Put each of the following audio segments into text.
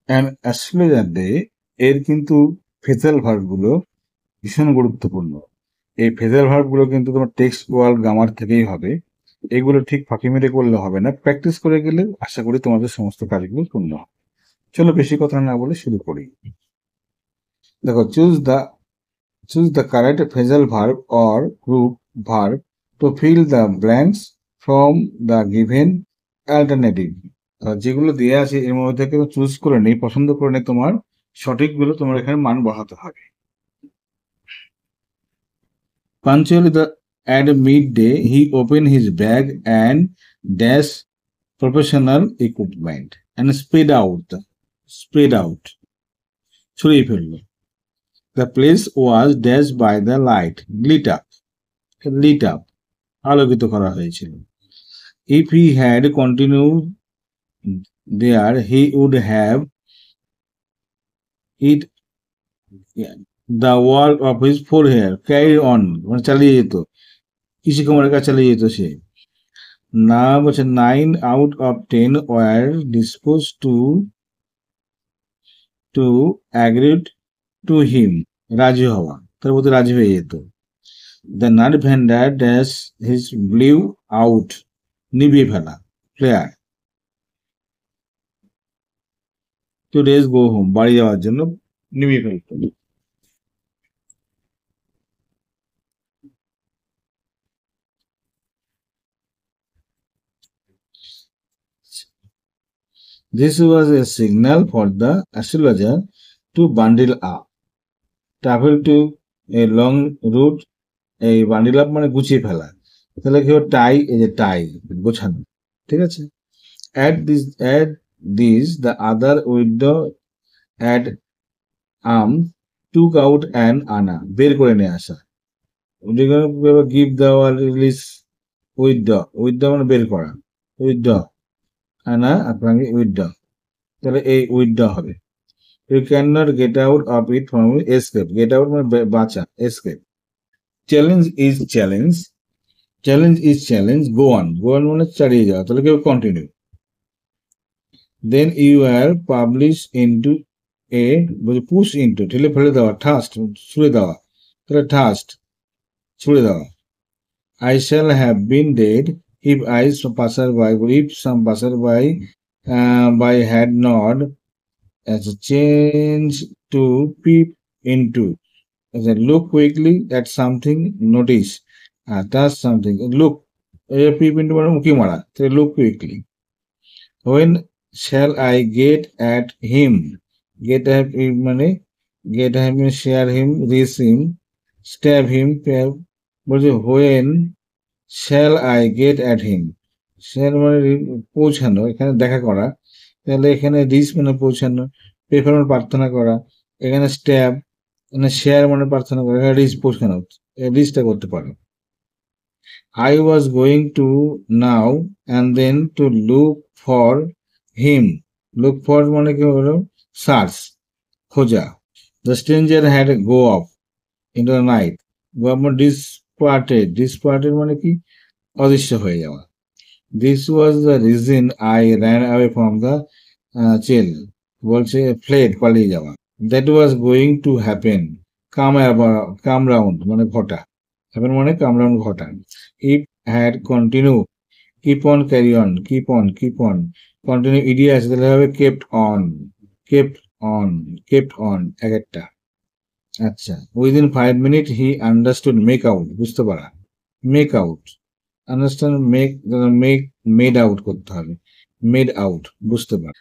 And astrologer day এর কিন্তু phrasal ভার্বগুলো ভীষণ গুরুত্বপূর্ণ। এই ফেজাল ভার্বগুলো কিন্তু তোমার টেক্সট ওয়ার্ক গ্রামার থেকেই হবে। এগুলো ঠিক ফাঁকি মেরে করলে হবে না, প্র্যাকটিস করে গেলে আশা করি তোমাদের সমস্ত কাজগুলো পূর্ণ হবে। চলো বেশি কথা না বলে শুরু করি। দেখো, choose the correct phrasal verb or group verb to fill the blanks from the given alternative. যেগুলো দেওয়া আছে এর মধ্যে থেকে চুজ করে নেই, পছন্দ করে নেই, তোমার সঠিকগুলো তোমার এখানে মান বসাতে হবে। Punctually at midday, he opened his bag and dashed professional equipment and spread out. ছড়িয়ে ফেলল। The place was dashed by the light, lit up, আলোকিত করা হয়েছিল। If he had continued there, he would have it the work of his forehead carried on, মানে চালিয়ে যেত, কৃষিকুমারের কাছে চালিয়ে যেত সে। না বলছে 9 out of 10 were disposed to agree to him, রাজি হওয়া, তার প্রতি রাজি হয়ে যেত। The nut vendor dash his blew out, নিভিয়ে ফেলা, player. to days go home, বাড়ি যাওয়ার জন্য নিভিয়ে ফেলত। This was a signal for the astrologer to bundle up, travel to a long route। এই বান্ডিল আপ মানে গুছিয়ে ফেলা, তাহলে কি টাই, এই যে টাই গোছানো, ঠিক আছে। at this the other widow at arm took out an আনা, বের করে নিয়ে আসা। গিভ দেওয়া, রিলিজ, উইথ মানে বের করা, উইথ আনা আপনাকে উইথ, তাহলে এই উইথ হবে। You can not get out of it from escape, get out মানে বাঁচা, escape. Challenge is challenge, go on মানে চালিয়ে যাওয়া, তাহলে কেউ continue. Then you are publish into a, বলছে পুশ ইন্টু, ঠেলে ফেলে দেওয়া, ঠাস্ট ছুড়ে দেওয়া, তাহলে ঠাস্ট ছুড়ে দেওয়া। I shall have been dead if some passer by had not change to peep into, look quickly at something, notice, touch something, look, peep into মানে উঁকি মারা, তাহলে look quickly. When shall I get at him, get at him মানে share him, reach him, stab him, বলছে when shall I get at him, shall মানে পৌঁছানো, এখানে দেখা করা, তাহলে এখানে রিচ মানে পৌঁছানো, প্রেফার মানে প্রার্থনা করা, এখানে স্ট্যাব মানে শেয়ার মানে প্রার্থনা করে, রিচ পৌঁছানো, রিচটা করতে পারো। I was going to now and then to look for him, look for মানে কি হলো সার্চ, খোঁজা। The stranger had go off into the night, disparted মানে কি অদৃশ্য হয়ে যাওয়া। This was the reason I ran away from the cell, বলছে ফ্লেড, পালিয়ে যাওয়া। That was going to happen, come round মানে ঘটা, হ্যাপেন মানে কাম রাউন্ড ঘটা। If had continue, keep on, carry on, keep on, continue ED আছে, তাহলে হবে কেপ্ট অন এক একটা। আচ্ছা, within 5 minute he understood, make out বুঝতে পারা, make out, understand, made out করতে হবে, মেড আউট বুঝতে পারা।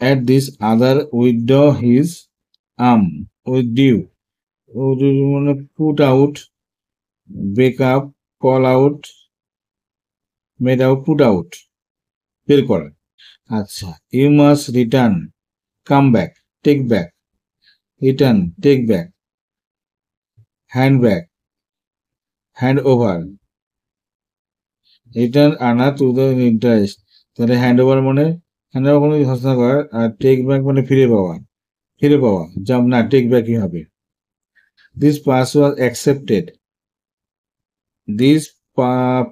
At this other withdraw his arm, withdrew মানে put out, break up, call out, made out, put out, বের করা। আচ্ছা, you must return, come back, take back, return, take back, hand back, hand over, return আনা to the interest, তাহলে hand over মানে hand over কোনো ঘোষণা করা, আর take back মানে ফিরে পাওয়া, যাব না, টেক ব্যাকই হবে। This pass was accepted, this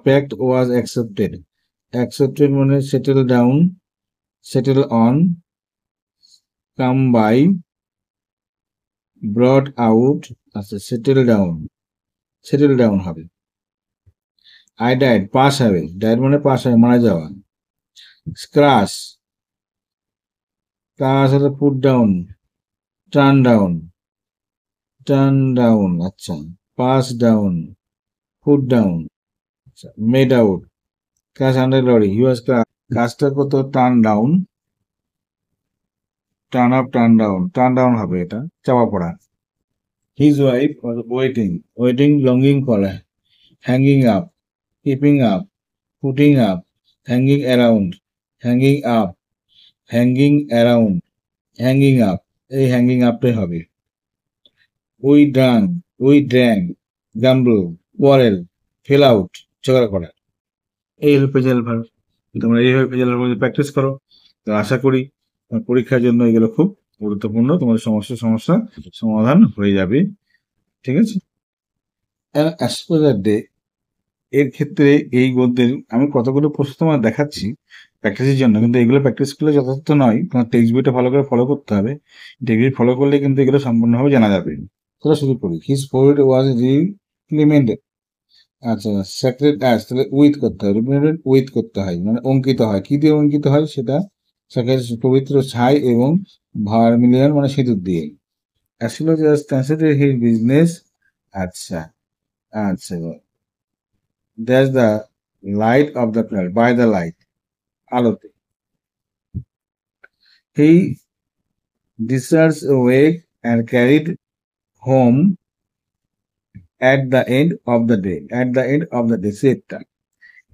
pact was accepted মানে settle down, settle on, come by, brought out, আচ্ছা সেটেল ডাউন হবে। আই ডাইড, পাস হবে, ডাইড মানে পাস হবে, মারা যাওয়া। স্ক্রাচ, কাজ হলো পুট ডাউন, টার্ন ডাউন, আচ্ছা, pass down, put down, made out, crush under lorry, he was crush, কাজটা কত, টার্ন ডাউন, টার্ন ডাউন হবে, এটা চাপা পড়া। His wife was waiting longing for, hanging up, keeping up, putting up, hanging around, hanging up, hanging around, hanging up, এই hanging আপটাই হবে। We ড্র্যাং, গাম্বল, quarrel, fail out, ঝগড়া করা। এই হলো প্রেজেন্ট ভার্ব। তোমরা এইভাবে প্রেজেন্ট ভার্ব প্র্যাকটিস করো, তো আশা করি পরীক্ষার জন্য এগুলো খুব গুরুত্বপূর্ণ, তোমাদের সমস্যা সমাধান হয়ে যাবে। ঠিক আছে। ডে, এর ক্ষেত্রে এই গদ্যের আমি কতগুলো প্রশ্ন তোমার দেখাচ্ছি প্র্যাকটিসের জন্য, কিন্তু এগুলো প্র্যাকটিস করলে যথার্থ নয়, তোমার টেক্সট বইটা ভালো করে ফলো করতে হবে। টেক্সট বই ফলো করলে কিন্তু এগুলো সম্পূর্ণভাবে জানা যাবে। তাহলে শুরু করি। হিজ পোয়েট ওয়াজ রিপ্লিমেন্টেড, আচ্ছা, সেক্রেট অ্যাজ, তাহলে উইথ করতে হয়, রিপ্লিমেন্টেড উইথ করতে হয়, মানে অঙ্কিত হয়, কি দিয়ে অঙ্কিত হয় সেটা, পবিত্র ছাই এবং ভার্মিলিয়ন মানে সিঁদুর দিয়ে। অ্যাস্ট্রোলজার ট্রান্সলেটেড হিজ বিজনেস, আচ্ছা আচ্ছা, that's the light of the planet, by the light, আলোতে। হি ডিসার্চ wake and carried home at the end of the day, সেটটা।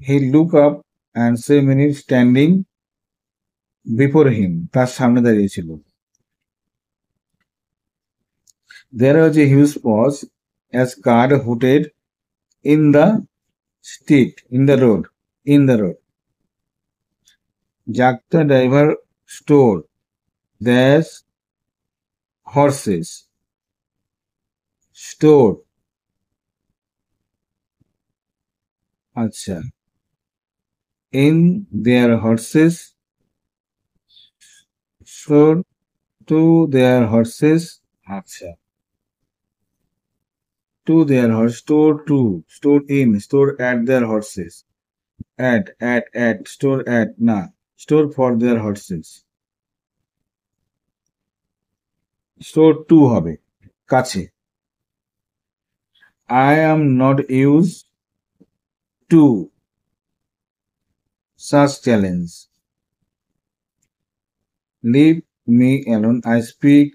He look up and saw many standing before him, তার সামনে দাঁড়িয়েছিল। There was a huge pause as car hooted in the road. Jack the driver stored their horses, আচ্ছা, in their horses, stored to their horses, আচ্ছা, to their horse, stored in, stored at their horses, at, stored at, না, stored for their horses, stored to হবে, কাছে। I am not used to such challenge. Leave me alone. I speak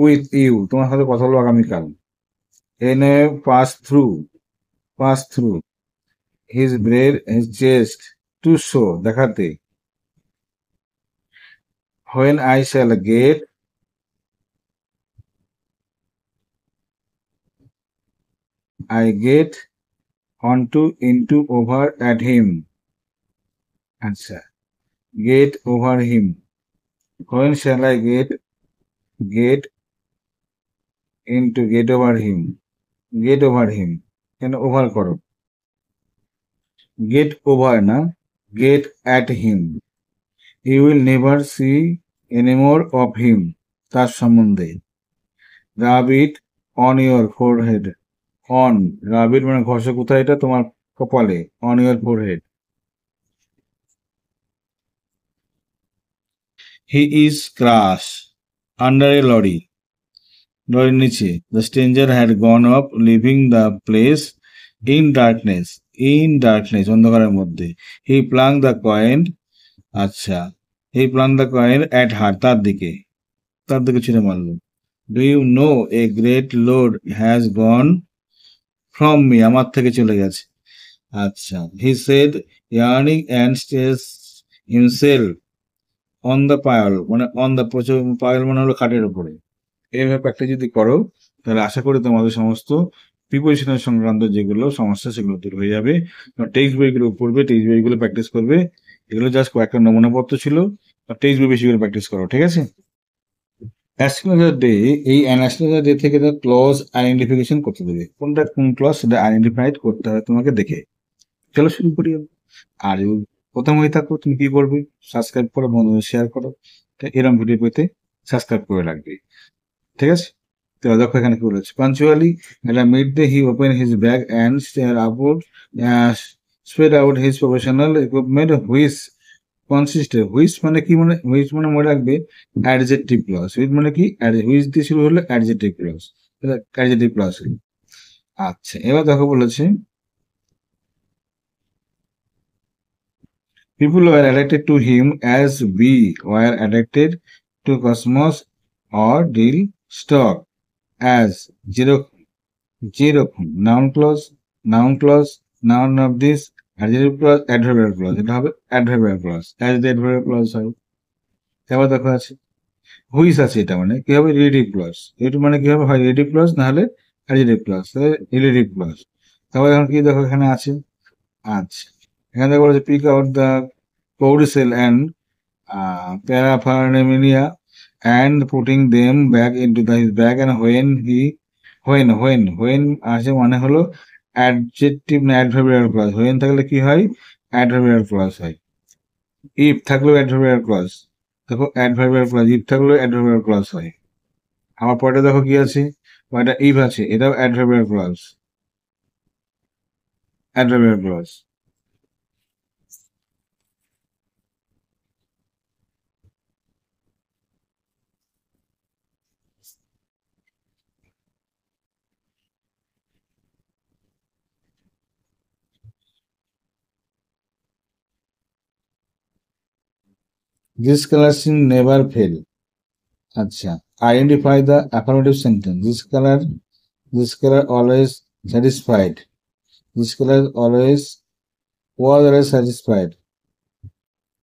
with you. তোমার সাথে কথা বলবো আগামীকাল। এনে pass through. His chest, to show, দেখাতে। When I shall get onto, into, over, at him, আচ্ছা, get over him। When shall I get into, get over him, কেন over করো, get over না, get at him। You will never see any more of him, তার সম্বন্ধে। Rub it on your forehead, on, rub it মানে ঘষে, কোথায় এটা, তোমার কপালে, on your forehead। He is crushed under a lorry, লরির নিচে। The stranger had gone up, leaving the place in darkness, অন্ধকারের মধ্যে। He flung the coin, আচ্ছা, he flung the coin at her, তার দিকে ছুঁড়ে মারল। Do you know a great load has gone from me, আমার থেকে চলে গেছে, আচ্ছা। He said, yearning and stretched himself on the pile, মানে on the pile মানে হলো খাটের উপরে। এইভাবে প্র্যাকটিস যদি করো তাহলে আশা করি তোমাদের সমস্ত প্রিপোজিশনের সংক্রান্ত যেগুলো সমস্যা সেগুলো দূর হয়ে যাবে। টেক্সট বইগুলো পড়বে, টেক্সট বইগুলো প্র্যাকটিস করবে, এগুলো জাস্ট কয়েকটা নমুনাপত্র ছিল, টেক্সট বই বেশি করে প্র্যাকটিস করো, ঠিক আছে। অ্যাস্ট্রোলজার ডে, এই অ্যাস্ট্রোলজার ডে থেকে ক্লজ আইডেন্টিফিকেশন করতে দেবে, কোনটা কোন ক্লজ সেটা আইডেন্টিফাইড করতে হবে তোমাকে দেখে। চলো শুরু করি। আর ইউ প্রথম হয়ে থাকো তুমি কি করবে, সাবস্ক্রাইব করো, বন্ধুদের শেয়ার করো, এরকম ভিডিও পেতে সাবস্ক্রাইব করে রাখবে, ঠিক আছে। তো দেখো এখানে কি বলেছে, পাঞ্চুয়ালি এটা mid day he open his bag and stair upward, spread out his professional equipment which কনসিস্টেড, which মানে কি, মানে হুইচ মানে মনে রাখবে অ্যাডজেক্টিভ ক্লজ, হুইচ মানে কি, হুইচ দিয়ে শুরু হলে অ্যাডজেক্টিভ ক্লজ, অ্যাডজেক্টিভ ক্লজ। আচ্ছা এবার দেখো বলেছে, people were attracted to him as we were attracted to cosmos or deal stock, as যেরকম noun clause, noun of this, adjective clause, adverbial clause, এটা হবে adverbial clause, as the adverbial clause হয়। এবার দেখো আছে হুইস আছে, এটা মানে কি হবে রিলেটিভ ক্লজ, এটা মানে কি হবে হয় রিলেটিভ ক্লজ না হলে অ্যাডজেক্টিভ ক্লজ, রিলেটিভ ক্লজ। তারপর এখন কি দেখো এখানে আছে, আচ্ছা এখানে দেখো বলেছে pick out the codicil and paraphernalia and putting them back into his bag, and when আসে মানে হলো অ্যাডজেক্টিভ না অ্যাডভার্বিয়াল ক্লজ, when থাকলে কি হয় অ্যাডভার্বিয়াল ক্লজ হয়, if থাকলেও অ্যাডভার্বিয়াল ক্লজ, দেখো অ্যাডভার্বিয়াল ক্লজ, if থাকলেও অ্যাডভার্বিয়াল ক্লজ হয়। আমার পরে দেখো কি আছে, এটা if আছে, এটাও adverbial clause, adverbial clause. This color scheme never fail. আচ্ছা identify the affirmative sentence, this color always satisfied, this color always was always satisfied।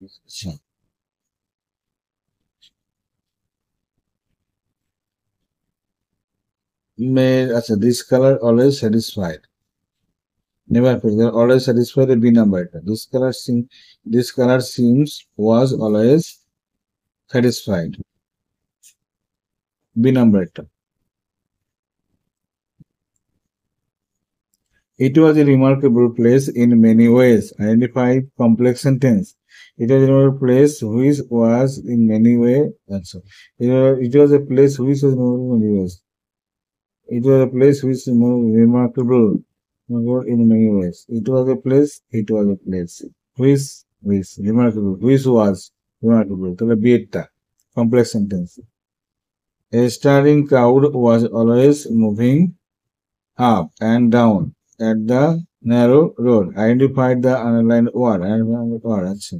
আচ্ছা আচ্ছা this color always satisfied, never fail, they're always satisfied, the B number এটা, this color seems was always satisfied, B number এটা। It was a remarkable place in many ways, identify complex sentence, it was a remarkable place which was in many ways, it was a place which was in many ways, it was a place which is more remarkable in many ways, it was a place which remarkable, which was remarkable, তাহলে বিয়েটা complex sentence। A staring crowd was always moving up and down at the narrow road, identified the underlined word, আচ্ছা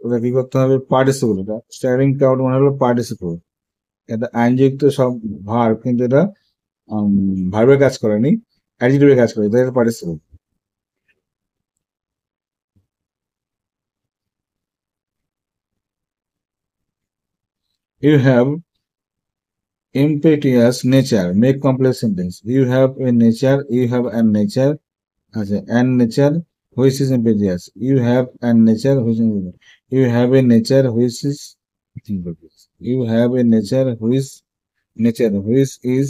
ওটা কি করতে হবে participle, এটা steering crowd মানে হলো পার্টিসিপল, এটা আইনযুক্ত সব ভার্ব কিন্তু এটা ভার্বের কাজ করেনি, অ্যাডজেক্টিভের কাজ করে, এটা participle. You have impetuous nature, make complex sentence, you have a nature, you have an nature, আচ্ছা an nature which is impetuous, you have an nature which is impetuous, you have a nature which is impetuous, you have a nature which is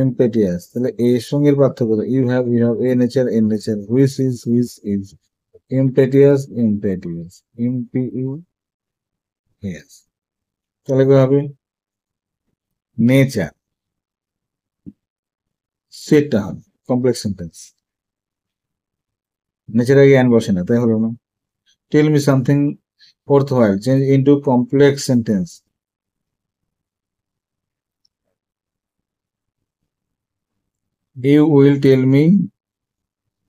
impetuous, তাহলে এই সঙ্গের পার্থক্য, you have a nature, which is impetuous, তাহলে কি হবে nature, সেটা হবে complex sentence, nature আগে অ্যান বসে না, তাই হলো না। Tell me something worthwhile, change into complex sentence, you will tell me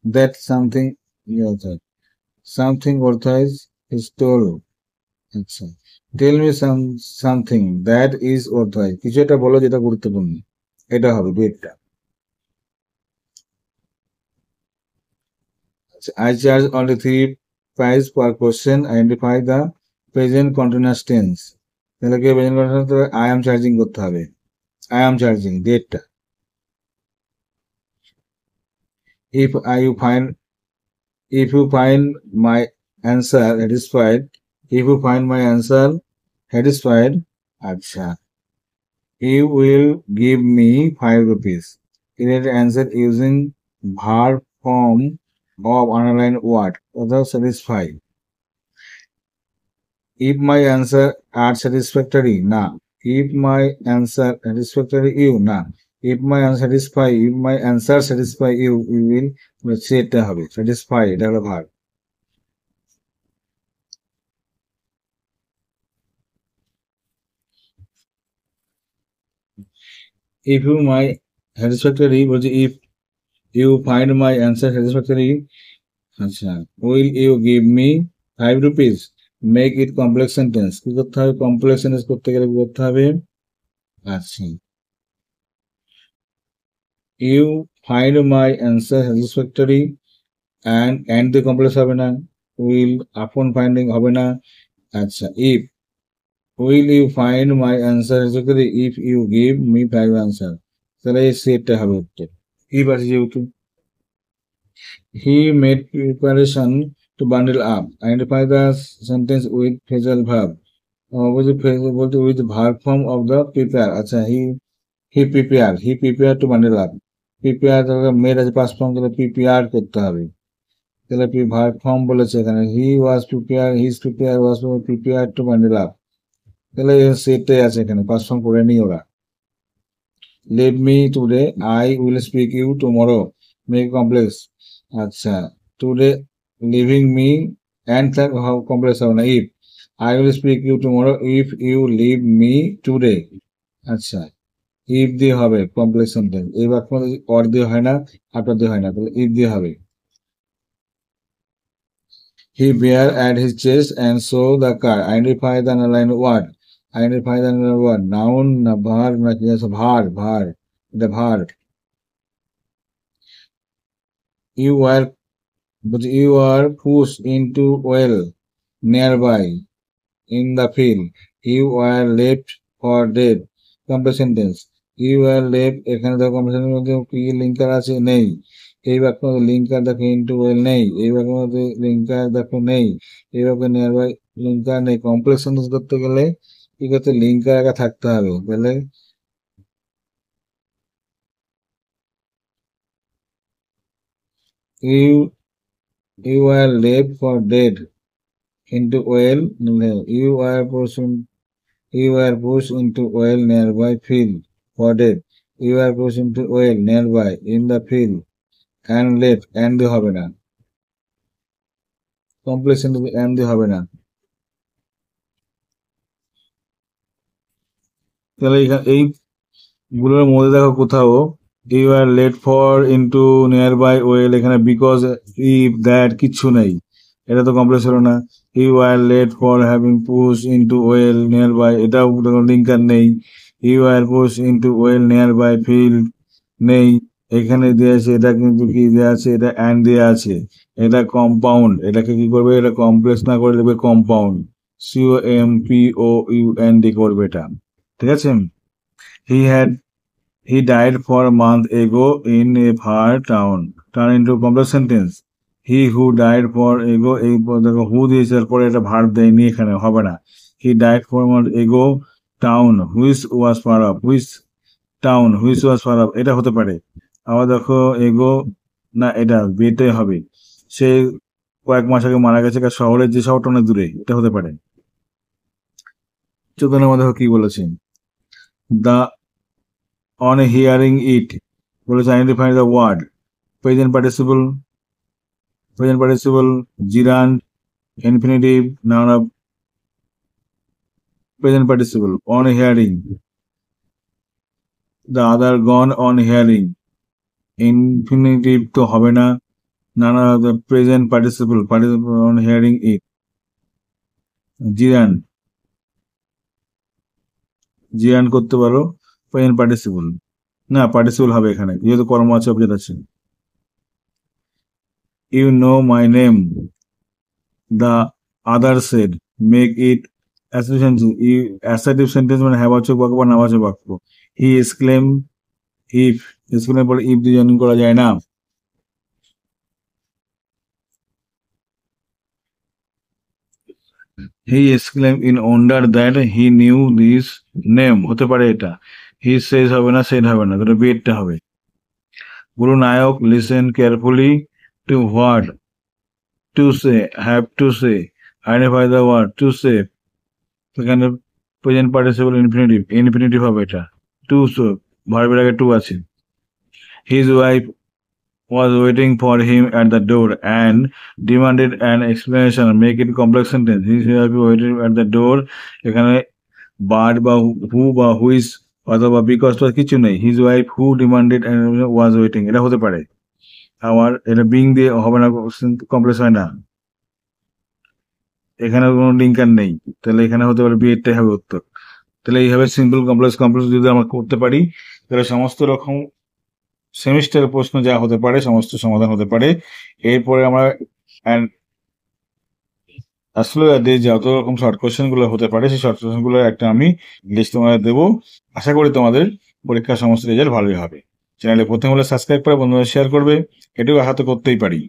that something worthwhile is told, আচ্ছা tell me something that is worthwhile, কিছু একটা বলো যেটা গুরুত্বপূর্ণ, এটা হবে ডুয়েটটা। I charge only 3 price per question, identify the present continuous tense, তাহলে কি present continuous, I am charging করতে হবে, I am charging ডেটটা। if you find my answer satisfied, if you find my answer satisfied, আচ্ছা you will give me 5 rupees, create answer using verb form of underline word, অর্থাৎ satisfy, if my answer are satisfactory, না. If my answer satisfactory you, না. If my answer satisfy, if my answer satisfy you, you will say এটা হবে satisfy, এটা হলো verb. If you my satisfactory বলছে if you find my answer satisfactory, আচ্ছা, will you give me 5 rupees? Make it complex sentence. কি করতে হবে? Complex sentence করতে গেলে কি করতে হবে? আচ্ছা, you find my answer satisfactory and the complex হবে না, will upon finding হবে না. আচ্ছা, if will you find my answer satisfactory if you give me 5 answer, তাহলে এই সেটটা হবে উত্তর. if আছে যেহেতু, he made preparation to bundle up. Identify the sentence with phrasal verb. বলতে with verb form of the prepare. আচ্ছা, he prepared to bundle up. Prepare তাহলে made আছে past form, তাহলে prepared করতে হবে. তাহলে verb form বলেছে এখানে, he was prepared, his prepared was prepared to bundle up. তাহলে সেটাই আছে এখানে, past form করে নি ওরা. Leave me today, I will speak you tomorrow. Make complex. আচ্ছা, today leaving me and how complex হবে না, if I will speak you tomorrow if you leave me today. আচ্ছা, if দিয়ে হবে কমপ্লেক্স সেন্টেন্স. এই বাক্য অর দিয়ে হয় না, আফটার দিয়ে হয় না, তাহলে if দিয়ে হবে. He bear at his chest and saw the car. Identify the underlined word. Identify the underlined word. Noun না verb না কি আছে? ভার, এটা ভার. You were pushed into well nearby in the field. You were left for dead. Complex sentence. You were left, এখানে দেখো complex sentence মধ্যে কি লিঙ্কার আছে? নেই. এই বাক্যের মধ্যে লিঙ্কার দেখো into well নেই. এই বাক্যের মধ্যে লিঙ্কার দেখো নেই. এই বাক্যে nearby লিঙ্কার নেই. কমপ্লেক্স সেন্টেন্স করতে গেলে কি করতে? লিঙ্কার একা থাকতে হবে. তাহলে you were left for dead into well. You were pushed into well nearby field for dead. You were pushed into well nearby in the field and left. And দিয়ে হবে না, কমপ্লেক্স সেন্টেন্স and দিয়ে হবে না. তাহলে এই গুলোর মধ্যে দেখো কোথাও you are late for into nearby well, এখানে because if that কিচ্ছু নেই, এটা তো কমপ্লেক্স হলো না. you are late for having pushed into well nearby, এটাও লিঙ্কার নেই. you are pushed into well nearby field নেই, এখানে দেওয়া আছে, এটা কিন্তু কি দেওয়া আছে? এটা and দেওয়া আছে, এটা কম্পাউন্ড. এটাকে কি করবে? এটা কমপ্লেক্স না করে লিখবে কম্পাউন্ড, COMPOUND করবে এটা. ঠিক আছে. He died for a month ago in a far town. Turn into complex sentence. He who died for ago, এই দেখো who দিয়েছে, পরে এটা ভার্ব দেয়নি, এখানে হবে না. He died for a month ago town which was far off. Which town which was far off, এটা হতে পারে. আবার দেখো এগো না, এটা বেতে হবে, সে কয়েক মাস আগে মারা গেছে শহরের যে শহরটা অনেক দূরে, এটা হতে পারে. 14 নম্বর দেখো কি বলেছেন, the on hearing it বলেছে identify the word. present participle, gerund, infinitive, noun of present participle. On hearing, the other gone on hearing. infinitive তো হবে না, noun of the present participle on hearing it. gerund করতে পারো, present participle না, participle হবে এখানে যেহেতু কর্ম আছে, অবজেক্ট আছে. You know my name, the other said. Make it assertive sentence মানে হ্যাবাচক বাক্য বা নাবাচক বাক্য. He exclaimed if, exclaim পরে if দিয়ে জয়েন করা যায় না. He exclaimed in wonder that he knew this name, হতে পারে এটা. He says হবে না, said হবে না, তাহলে বেডটা হবে. গুরু নায়ক listen carefully to what to say, have to say. Identify the word to say. সেখানে প্রেজেন্ট পার্টিসিপল ইনফিনিটিভ হবে এটা। টু, ভার্বের আগে টু আছে। His wife was waiting for him at the door and demanded an explanation. Make it complex sentence. His wife waited at the door. এখানে but বা হু বা who's অথবা বিকজ তো কিছু নেই। His wife who demanded was waiting, এটা হতে পারে। আবার এটা বিং দিয়ে হবে না, কমপ্লেক্স হয় না। এখানে কোনো লিঙ্কার নেই, তাহলে এখানে হতে পারে বি এরটাই হবে উত্তর। তাহলে এইভাবে সিম্পল কমপ্লেক্স কমপ্লেক্স যদি আমরা করতে পারি, তাহলে সমস্ত রকম সেমিস্টারের প্রশ্ন যা হতে পারে সমস্ত সমাধান হতে পারে। এরপরে আমরা আসলে যত রকম শর্ট কোশ্চেন গুলো হতে পারে সেই শর্ট কোশ্চেন গুলো একটা আমি লিস্ট তোমাদের দেবো। আশা করি তোমাদের পরীক্ষার সমস্ত রেজাল্ট ভালোই হবে। চ্যানেলে প্রথম হলে সাবস্ক্রাইব করে বন্ধুদের শেয়ার করবে, এটুকু আশা তো করতেই পারি।